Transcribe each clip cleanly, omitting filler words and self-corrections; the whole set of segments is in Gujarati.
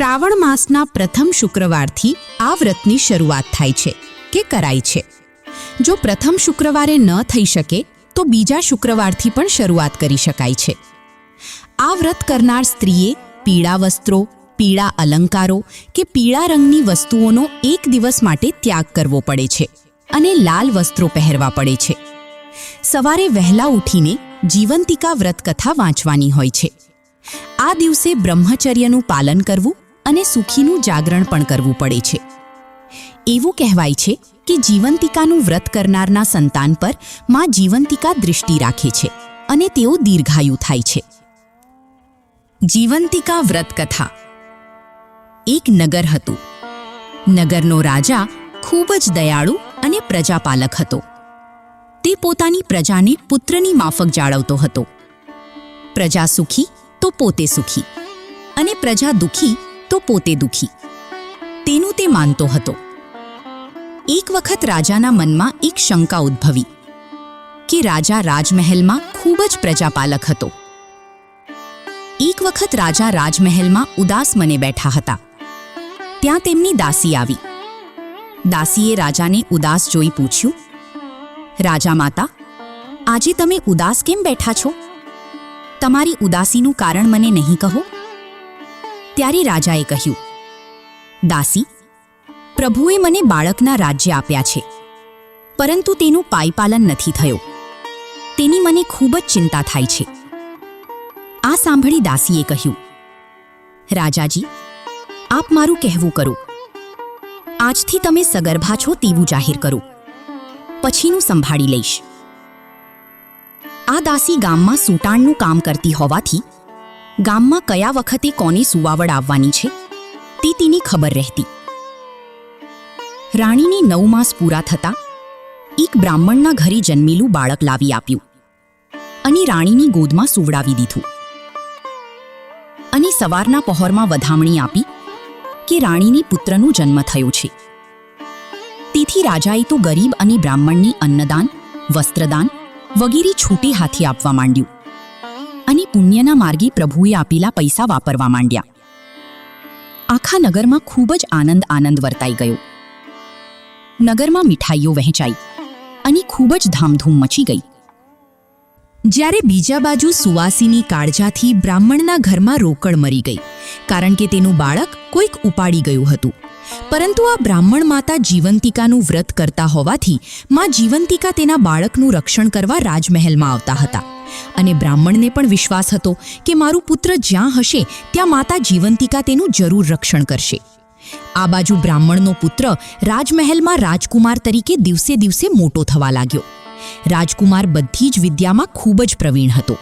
શ્રાવણ માસના પ્રથમ શુક્રવારથી આ વ્રતની શરૂઆત થાય છે કે કરાય છે. જો પ્રથમ શુક્રવારે ન થઈ શકે તો બીજા શુક્રવારથી પણ શરૂઆત કરી શકાય છે. આ વ્રત કરનાર સ્ત્રીએ પીળા વસ્ત્રો, પીળા અલંકારો કે પીળા રંગની વસ્તુઓનો એક દિવસ માટે ત્યાગ કરવો પડે છે અને લાલ વસ્ત્રો પહેરવા પડે છે. સવારે વહેલા ઉઠીને જીવંતિકા વ્રત કથા વાંચવાની હોય છે. આ દિવસે બ્રહ્મચર્યનું પાલન કરવું અને સુખીનું જાગરણ પણ કરવું પડે છે. એવું કહેવાય છે કે જીવંતિકાનું વ્રત કરનારના સંતાન પર માં જીવંતિકા દૃષ્ટિ રાખે છે અને તેઓ દીર્ઘાયુ થાય છે. જીવંતિકા વ્રત કથા. એક નગર હતું. નગરનો રાજા ખૂબ જ દયાળુ અને પ્રજાપાલક હતો. તે પોતાની પ્રજાને પુત્રની માફક જાળવતો હતો. પ્રજા સુખી તો પોતે સુખી અને પ્રજા દુઃખી તો પોતે દુઃખી, તેનું તે માનતો હતો. એક વખત રાજાના મનમાં એક શંકા ઉદ્ભવી કે રાજા રાજમહેલમાં ખૂબ જ પ્રજાપાલક હતો. એક વખત રાજા રાજમહેલમાં ઉદાસ મને બેઠા હતા. ત્યાં તેમની દાસી આવી. દાસીએ રાજાને ઉદાસ જોઈ પૂછ્યું, રાજા માતા, આજે તમે ઉદાસ કેમ બેઠા છો? તમારી ઉદાસીનું કારણ મને નહીં કહો? ત્યારે રાજાએ કહ્યું, દાસી, પ્રભુએ મને બાળકના રાજ્ય આપ્યા છે, પરંતુ તેનું પાયપાલન નથી થયું. તેની મને ખૂબ જ ચિંતા થાય છે. આ સાંભળી દાસીએ કહ્યું, રાજાજી, આપ મારું કહેવું કરો. આજથી તમે સગર્ભા છો તેવું જાહેર કરો, પછીનું સંભાળી લઈશ. આ દાસી ગામમાં સૂટાણનું કામ કરતી હોવાથી ગામમાં કયા વખતે કોને સુવાવડ આવવાની છે તે તેની ખબર રહેતી. રાણીને 9 માસ પૂરા થતાં એક બ્રાહ્મણના ઘરે જન્મેલું બાળક લાવી આપ્યું અને રાણીની ગોદમાં સુવડાવી દીધું. અને સવારના પહોરમાં વધામણી આપી કે રાણીને પુત્રનો જન્મ થયો છે. તેથી રાજાએ તો ગરીબ અને બ્રાહ્મણને અન્નદાન, વસ્ત્રદાન વગેરે છૂટે હાથે આપવા માંડ્યું અને પુણ્યના માર્ગે પ્રભુએ આપેલા પૈસા વાપરવા માંડ્યા. આખા નગરમાં ખૂબ જ આનંદ વર્તાઈ ગયો. નગરમાં મીઠાઈઓ વહેંચાઈ અને ખૂબ જ ધામધૂમ મચી ગઈ. જ્યારે બીજા બાજુ સુવાસીની કાળજાથી બ્રાહ્મણના ઘરમાં રોકડ મરી ગઈ, કારણ કે તેનું બાળક કોઈક ઉપાડી ગયું હતું. પરંતુ આ બ્રાહ્મણ માતા જીવંતિકાનું વ્રત કરતા હોવાથી માં જીવંતિકા તેના બાળકનું રક્ષણ કરવા રાજમહેલમાં આવતા હતા. અને બ્રાહ્મણને પણ વિશ્વાસ હતો કે મારું પુત્ર જ્યાં હશે ત્યાં માતા જીવંતિકા તેનું જરૂર રક્ષણ કરશે. આ બાજુ બ્રાહ્મણનો પુત્ર રાજમહેલમાં રાજકુમાર તરીકે દિવસે દિવસે મોટો થવા લાગ્યો. રાજકુમાર બધી જ વિદ્યામાં ખૂબ જ પ્રવીણ હતો.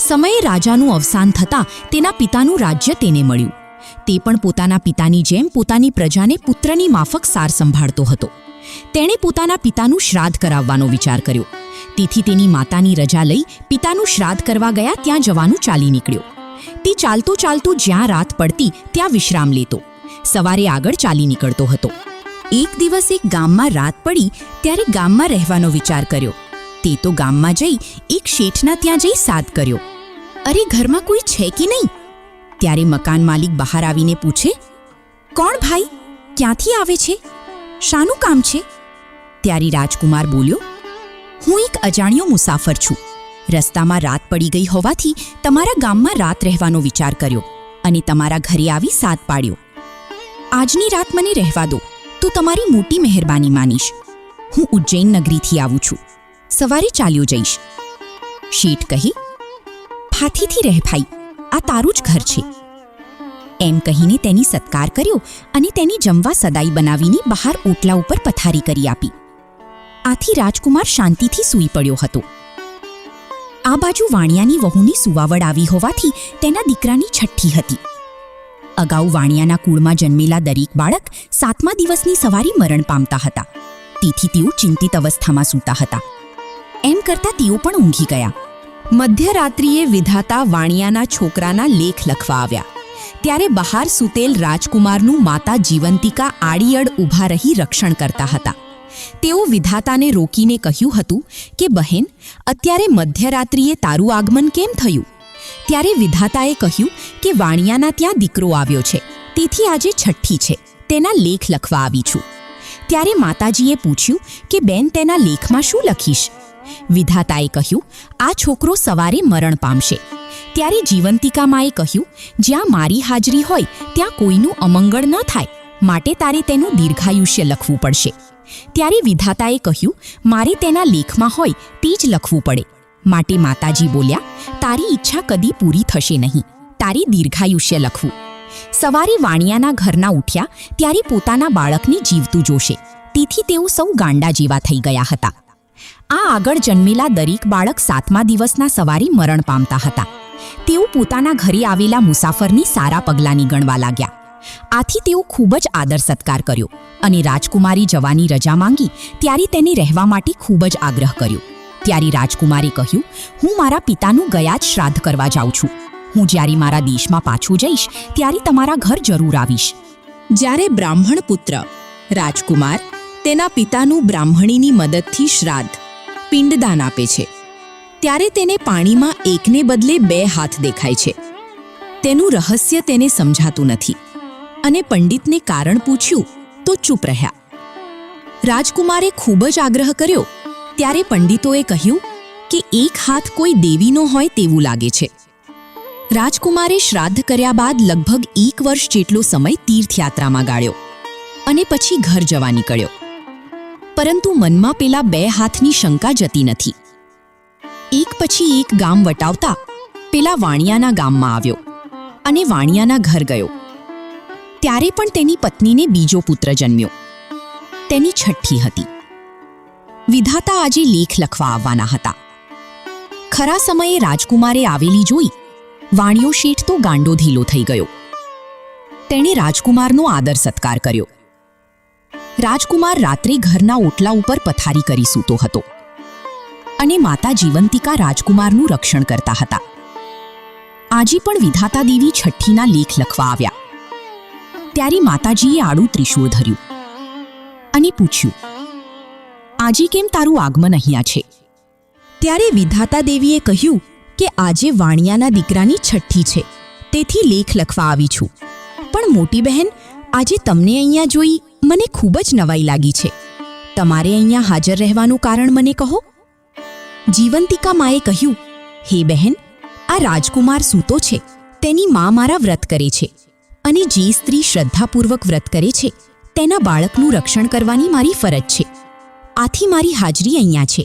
સમયે રાજાનું અવસાન થતાં તેના પિતાનું રાજ્ય તેને મળ્યું. તે પણ પોતાના પિતાની જેમ પોતાની પ્રજાને પુત્રની માફક સાર સંભાળતો હતો. તેણે પોતાના પિતાનું શ્રાદ્ધ કરાવવાનો વિચાર કર્યો. તેથી તેની માતાની રજા લઈ પિતાનું શ્રાદ્ધ કરવા ગયા ત્યાં જવાનું ચાલી નીકળ્યો. તે ચાલતો ચાલતો જ્યાં રાત પડતી ત્યાં વિશ્રામ લેતો. સવારે આગળ ચાલી નીકળતો હતો. એક દિવસ એક ગામમાં રાત પડી ત્યારે ગામમાં રહેવાનો વિચાર કર્યો. તે તો ગામમાં જઈ એક શેઠના ત્યાં જઈ સાદ કર્યો. અરે, ઘરમાં કોઈ છે કે નહીં? ત્યારે મકાન માલિક બહાર આવીને પૂછે, કોણ ભાઈ? ક્યાંથી આવે છે? શાનું કામ છે? ત્યારે રાજકુમાર બોલ્યો, હું એક અજાણ્યો મુસાફર છું. રસ્તામાં રાત પડી ગઈ હોવાથી તમારા ગામમાં રાત રહેવાનો વિચાર કર્યો અને તમારા ઘરે આવી સાદ પાડ્યો. આજની રાત મને રહેવા દો તો તમારી મોટી મહેરબાની માનીશ. હું ઉજ્જૈન નગરીથી આવું છું. સવારે ચાલ્યો જઈશ. શેઠ કહે, ફાથીથી રહે ભાઈ, આ તારું જ ઘર છે. એમ કહીને તેની સત્કાર કર્યો અને તેની જમવા સદાઈ બનાવીને બહાર ઓટલા ઉપર પથારી કરી આપી. આથી રાજકુમાર શાંતિથી સૂઈ પડ્યો હતો. આ બાજુ વાણિયાની વહુની સુવાવડ આવી હોવાથી તેના દીકરાની છઠ્ઠી હતી. અગાઉ વાણિયાના કુળમાં જન્મેલા દરેક બાળક 7મા દિવસની સવારે મરણ પામતા હતા. તેથી તેઓ ચિંતિત અવસ્થામાં સૂતા હતા. એમ કરતા તેઓ પણ ઊંઘી ગયા. મધ્યરાત્રિએ વિધાતા વાણિયાના છોકરાના લેખ લખવા આવ્યા. ત્યારે બહાર સૂતેલ રાજકુમારનું માતા જીવંતિકા આડીઅડ ઊભા રહી રક્ષણ કરતા હતા. તેઓ વિધાતાને રોકીને કહ્યું હતું કે બહેન, અત્યારે મધ્યરાત્રિએ તારું આગમન કેમ થયું? ત્યારે વિધાતાએ કહ્યું કે વાણિયાના ત્યાં દીકરો આવ્યો છે, તેથી આજે છઠ્ઠી છે, તેના લેખ લખવા આવી છું. ત્યારે માતાજીએ પૂછ્યું કે બેન, તેના લેખમાં શું લખીશ? વિધાતાએ કહ્યું, આ છોકરો સવારે મરણ પામશે. ત્યારે જીવંતિકા માએ કહ્યું, જ્યાં મારી હાજરી હોય ત્યાં કોઈનું અમંગળ ન થાય, માટે તારે તેનું દીર્ઘાયુષ્ય લખવું પડશે. ત્યારે વિધાતાએ કહ્યું, મારે તેના લેખમાં હોય તે જ લખવું પડે. માટે માતાજી બોલ્યા, તારી ઈચ્છા કદી પૂરી થશે નહીં, તારે દીર્ઘાયુષ્ય લખવું. સવારે વાણિયાના ઘરના ઉઠ્યા ત્યારે પોતાના બાળકને જીવતું જોશે, તેથી તેઓ સૌ ગાંડા જેવા થઈ ગયા હતા. આ આગળ જન્મેલા દરેક બાળક 7મા દિવસના સવારે મરણ પામતા હતા. તેઓ પોતાના ઘરે આવેલા મુસાફરની સારા પગલાંની ગણવા લાગ્યા. આથી તેઓ ખૂબ જ આદર સત્કાર કર્યો અને રાજકુમારી જવાની રજા માંગી ત્યારે તેને રહેવા માટે ખૂબ જ આગ્રહ કર્યો. ત્યારે રાજકુમારે કહ્યું, હું મારા પિતાનું ગયા જ શ્રાદ્ધ કરવા જાઉં છું. હું જ્યારે મારા દેશમાં પાછું જઈશ ત્યારે તમારા ઘર જરૂર આવીશ. જ્યારે બ્રાહ્મણ પુત્ર રાજકુમાર તેના પિતાનું બ્રાહ્મણીની મદદથી શ્રાદ્ધ પિંડદાન આપે છે, ત્યારે તેને પાણીમાં એકને બદલે 2 હાથ દેખાય છે. તેનું રહસ્ય તેને સમજાતું નથી અને પંડિતને કારણ પૂછ્યું તો ચૂપ રહ્યા. રાજકુમારે ખૂબ જ આગ્રહ કર્યો ત્યારે પંડિતોએ કહ્યું કે એક હાથ કોઈ દેવીનો હોય તેવું લાગે છે. રાજકુમારે શ્રાદ્ધ કર્યા બાદ લગભગ 1 વર્ષ જેટલો સમય તીર્થયાત્રામાં ગાળ્યો અને પછી ઘર જવા નીકળ્યો. પરંતુ મનમાં પેલા 2 હાથની શંકા જતી નથી. એક પછી એક ગામ વટાવતા પેલા વાણિયાના ગામમાં આવ્યો અને વાણિયાના ઘર ગયો. ત્યારે પણ તેની પત્નીને બીજો પુત્ર જન્મ્યો. તેની છઠ્ઠી હતી. વિધાતા આજે લેખ લખવા આવવાના હતા. ખરા સમયે રાજકુમારે આવેલી જોઈ વાણિયો શેઠ તો ગાંડો ધીલો થઈ ગયો. તેણે રાજકુમારનો આદર સત્કાર કર્યો. રાજકુમાર રાત્રે ઘરના ઓટલા ઉપર પથારી કરી સૂતો હતો અને માતા જીવંતિકા રાજકુમારનું રક્ષણ કરતા હતા. આજે પણ વિધાતા દેવી છઠ્ઠીના લેખ લખવા આવ્યા. ત્યારે માતાજીએ આડું ત્રિશૂળ ધર્યું અને પૂછ્યું, આજે કેમ તારું આગમન અહીંયા છે? ત્યારે વિધાતા દેવીએ કહ્યું કે આજે વાણિયાના દીકરાની છઠ્ઠી છે, તેથી લેખ લખવા આવી છું. પણ મોટી બહેન, આજે તમને અહીંયા જોઈ મને ખૂબ જ નવાઈ લાગી છે. તમારે અહીંયા હાજર રહેવાનું કારણ મને કહો. જીવંતિકા માએ કહ્યું, હે બહેન, આ રાજકુમાર સૂતો છે, તેની મા મારા વ્રત કરે છે અને જે સ્ત્રી શ્રદ્ધાપૂર્વક વ્રત કરે છે તેના બાળકનું રક્ષણ કરવાની મારી ફરજ છે. આથી મારી હાજરી અહીંયા છે.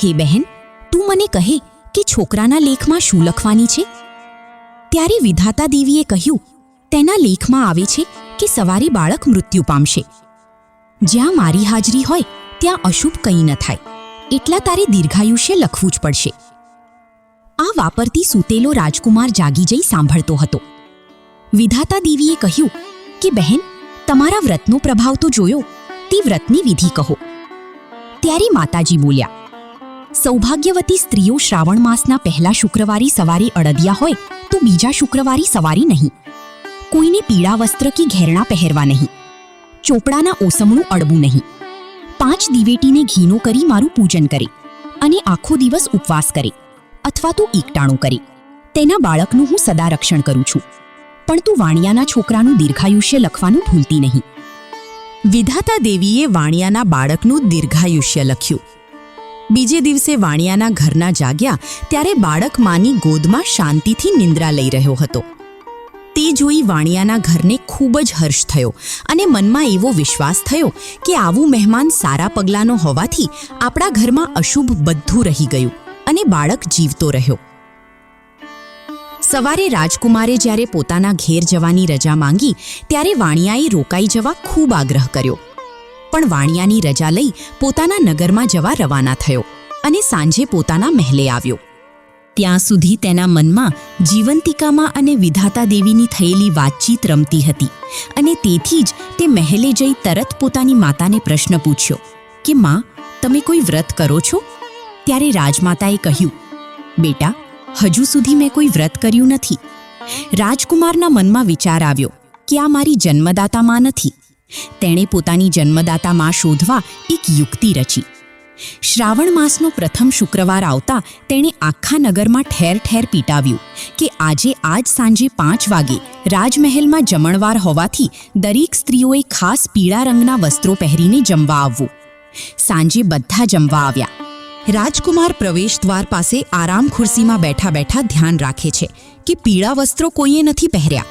હે બહેન, તું મને કહે કે છોકરાના લેખમાં શું લખવાની છે? ત્યારે વિધાતા દેવીએ કહ્યું, તેના લેખમાં આવે છે કે સવારે બાળક મૃત્યુ પામશે. જ્યાં મારી હાજરી હોય ત્યાં અશુભ કંઈ ન થાય, એટલા તારે દીર્ઘાયુષ્ય લખવું જ પડશે. આ વાપરતી સૂતેલો રાજકુમાર જાગી જઈ સાંભળતો હતો. વિધાતા દેવીએ કહ્યું કે બહેન, તમારા વ્રતનો પ્રભાવ તો જોયો, તે વ્રતની વિધિ કહો. ત્યારે માતાજી બોલ્યા, સૌભાગ્યવતી સ્ત્રીઓ શ્રાવણ માસના પહેલા શુક્રવારે સવારે અડદિયા હોય તો બીજા શુક્રવારે સવારે નહીં. કોઈને પીળા વસ્ત્ર કે ઘેરણા પહેરવા નહીં. ચોપડાના ઓસમણું અડવું નહીં. 5 દિવેટીને ઘીનો કરી મારું પૂજન કરે અને આખો દિવસ ઉપવાસ કરે અથવા તો એકટાણું કરે. તેના બાળકનું હું સદા રક્ષણ કરું છું, પણ તું વાણિયાના છોકરાનું દીર્ઘાયુષ્ય લખવાનું ભૂલતી નહીં. વિધાતા દેવીએ વાણિયાના બાળકનું દીર્ઘાયુષ્ય લખ્યું. બીજે દિવસે વાણિયાના ઘરના જાગ્યા ત્યારે બાળક માની ગોદમાં શાંતિથી નિંદ્રા લઈ રહ્યો હતો. તે જોઈ વાણિયાના ઘરને ખૂબ જ હર્ષ થયો અને મનમાં એવો વિશ્વાસ થયો કે આવું મહેમાન સારા પગલાંનો હોવાથી આપણા ઘરમાં અશુભ બધું રહી ગયું અને બાળક જીવતો રહ્યો. સવારે રાજકુમારે જ્યારે પોતાના ઘેર જવાની રજા માંગી ત્યારે વાણિયાએ રોકાઈ જવા ખૂબ આગ્રહ કર્યો. પણ વાણિયાની રજા લઈ પોતાના નગરમાં જવા રવાના થયો અને સાંજે પોતાના મહેલે આવ્યો. ત્યાં સુધી તેના મનમાં જીવંતિકામાં અને વિધાતા દેવીની થયેલી વાતચીત રમતી હતી અને તેથી જ તે મહેલે જઈ તરત પોતાની માતાને પ્રશ્ન પૂછ્યો કે માં, તમે કોઈ વ્રત કરો છો? ત્યારે રાજમાતાએ કહ્યું, બેટા, હજુ સુધી મેં કોઈ વ્રત કર્યું નથી. રાજકુમારના મનમાં વિચાર આવ્યો કે આ મારી જન્મદાતા માં નથી. તેણે પોતાની જન્મદાતા માં શોધવા એક યુક્તિ રચી. શ્રાવણ માસનો પ્રથમ શુક્રવાર આવતા તેણે આખા નગરમાં ઠેર ઠેર પીટાવ્યું કે આજે આજ સાંજે 5 વાગે રાજમહેલમાં જમણવાર હોવાથી દરેક સ્ત્રીઓએ ખાસ પીળા રંગના વસ્ત્રો પહેરીને જમવા આવવું. સાંજે બધા જમવા આવ્યા. રાજકુમાર પ્રવેશદ્વાર પાસે આરામ ખુરશીમાં બેઠા બેઠા ધ્યાન રાખે છે કે પીળા વસ્ત્રો કોઈએ નથી પહેર્યા.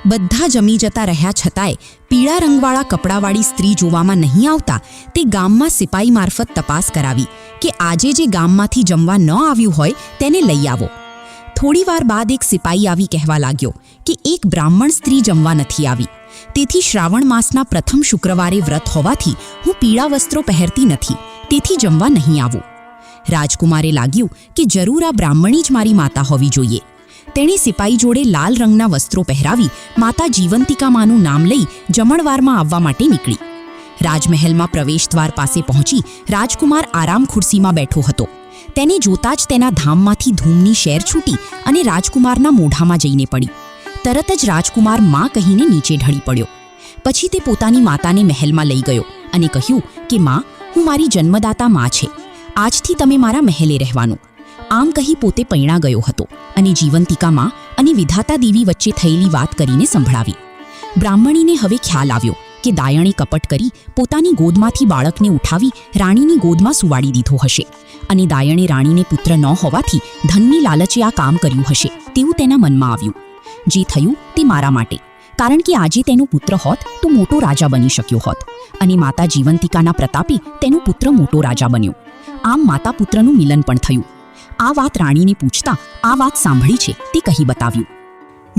બધા જમી જતા રહ્યા છતાંય પીળા રંગવાળા કપડાવાળી સ્ત્રી જોવામાં નહીં આવતા તે ગામમાં સિપાઈ મારફત તપાસ કરાવી કે આજે જે ગામમાંથી જમવા ન આવ્યું હોય તેને લઈ આવો. થોડીવાર બાદ એક સિપાઈ આવી કહેવા લાગ્યો કે એક બ્રાહ્મણ સ્ત્રી જમવા નથી આવી, તેથી શ્રાવણ માસના પ્રથમ શુક્રવારે વ્રત હોવાથી હું પીળા વસ્ત્રો પહેરતી નથી, તેથી જમવા નહીં આવું. રાજકુમારે લાગ્યું કે જરૂર આ બ્રાહ્મણી જ મારી માતા હોવી જોઈએ. તેણે સિપાઈ જોડે લાલ રંગના વસ્ત્રો પહેરાવી માતા જીવંતિકામાનું નામ લઈ જમણવારમાં આવવા માટે નીકળી. રાજમહેલમાં પ્રવેશદ્વાર પાસે પહોંચી રાજકુમાર આરામ ખુરશીમાં બેઠો હતો. તેને જોતાં જ તેના ધામમાંથી ધૂમની શેર છૂટી અને રાજકુમારના મોઢામાં જઈને પડી. તરત જ રાજકુમાર માં કહીને નીચે ઢળી પડ્યો. પછી તે પોતાની માતાને મહેલમાં લઈ ગયો અને કહ્યું કે માં, હું મારી જન્મદાતા માં છે, આજથી તમે મારા મહેલે રહેવાનું. આમ કહી પોતે પૈણા ગયો હતો અને જીવંતિકા માં અને વિધાતા દેવી વચ્ચે થયેલી વાત કરીને સંભળાવી. બ્રાહ્મણીને હવે ખ્યાલ આવ્યો કે દાયણે કપટ કરી પોતાની ગોદમાંથી બાળકને ઉઠાવી રાણીની ગોદમાં સુવાડી દીધો હશે અને દાયણે રાણીને પુત્ર ન હોવાથી ધનની લાલચે આ કામ કર્યું હશે તેવું તેના મનમાં આવ્યું. જે થયું તે મારા માટે, કારણ કે આજે તેનો પુત્ર હોત તો મોટો રાજા બની શક્યો હોત અને માતા જીવંતિકાના પ્રતાપે તેનો પુત્ર મોટો રાજા બન્યો. આમ માતા પુત્રનું મિલન પણ થયું. આ વાત રાણીને પૂછતા આ વાત સાંભળી છે તે કહી બતાવ્યું.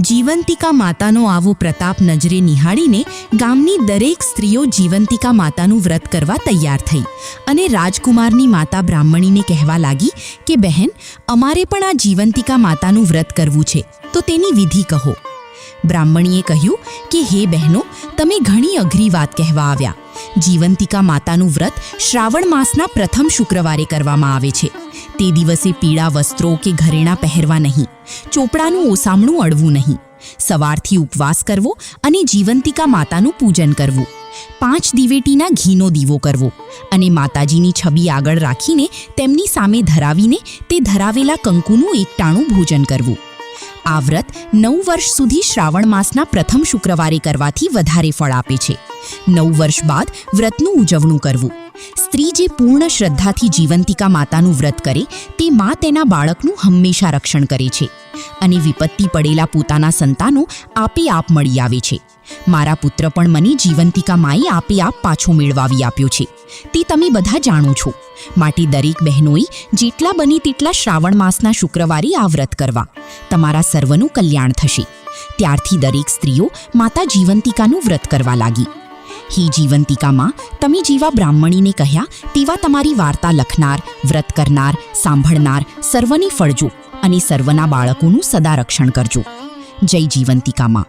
જીવંતિકા માતાનો આવો પ્રતાપ નજરે નિહાળીને ગામની દરેક સ્ત્રીઓ જીવંતિકા માતાનું વ્રત કરવા તૈયાર થઈ અને રાજકુમારની માતા બ્રાહ્મણીને કહેવા લાગી કે બહેન, અમારે પણ આ જીવંતિકા માતાનું વ્રત કરવું છે, તો તેની વિધિ કહો. બ્રાહ્મણીએ કહ્યું કે હે બહેનો, તમે ઘણી અઘરી વાત કહેવા આવ્યા. જીવંતિકા માતાનું વ્રત શ્રાવણ માસના પ્રથમ શુક્રવારે કરવામાં આવે છે. તે દિવસે પીળા વસ્ત્રો કે ઘરેણાં પહેરવા નહીં, ચોપડાનું ઓસામણું અડવું નહીં, સવારથી ઉપવાસ કરવો અને જીવંતિકા માતાનું પૂજન કરવું, 5 દિવેટીના ઘીનો દીવો કરવો અને માતાજીની છબી આગળ રાખીને તેમની સામે ધરાવીને તે ધરાવેલા કંકુનું એકટાણું ભોજન કરવું. આ વ્રત 9 વર્ષ સુધી શ્રાવણ માસના પ્રથમ શુક્રવારે કરવાથી વધારે ફળ આપે છે. 9 વર્ષ બાદ વ્રતનું ઉજવણું કરવું. સ્ત્રી જે પૂર્ણ શ્રદ્ધાથી જીવંતિકા માતાનું વ્રત કરે તે માં તેના બાળકનું હંમેશા રક્ષણ કરે છે અને વિપત્તિ પડેલા પોતાના સંતાનો આપે આપ મળી આવે છે. મારા પુત્ર પણ મને જીવંતિકા માએ આપે આપ પાછો મેળવાવી આપ્યો છે, તે તમે બધા જાણો છો. માટે દરેક બહેનોએ જેટલા બને તેટલા શ્રાવણ માસના શુક્રવારે આ વ્રત કરવા. તમારા સર્વનું કલ્યાણ થશે. ત્યારથી દરેક સ્ત્રીઓ માતા જીવંતિકાનું વ્રત કરવા લાગી. હે જીવંતિકામાં, તમે જેવા બ્રાહ્મણીને કહ્યા તેવા તમારી વાર્તા લખનાર, વ્રત કરનાર, સાંભળનાર સર્વને ફળજો અને સર્વના બાળકોનું સદા રક્ષણ કરજો. જય જીવંતિકામાં.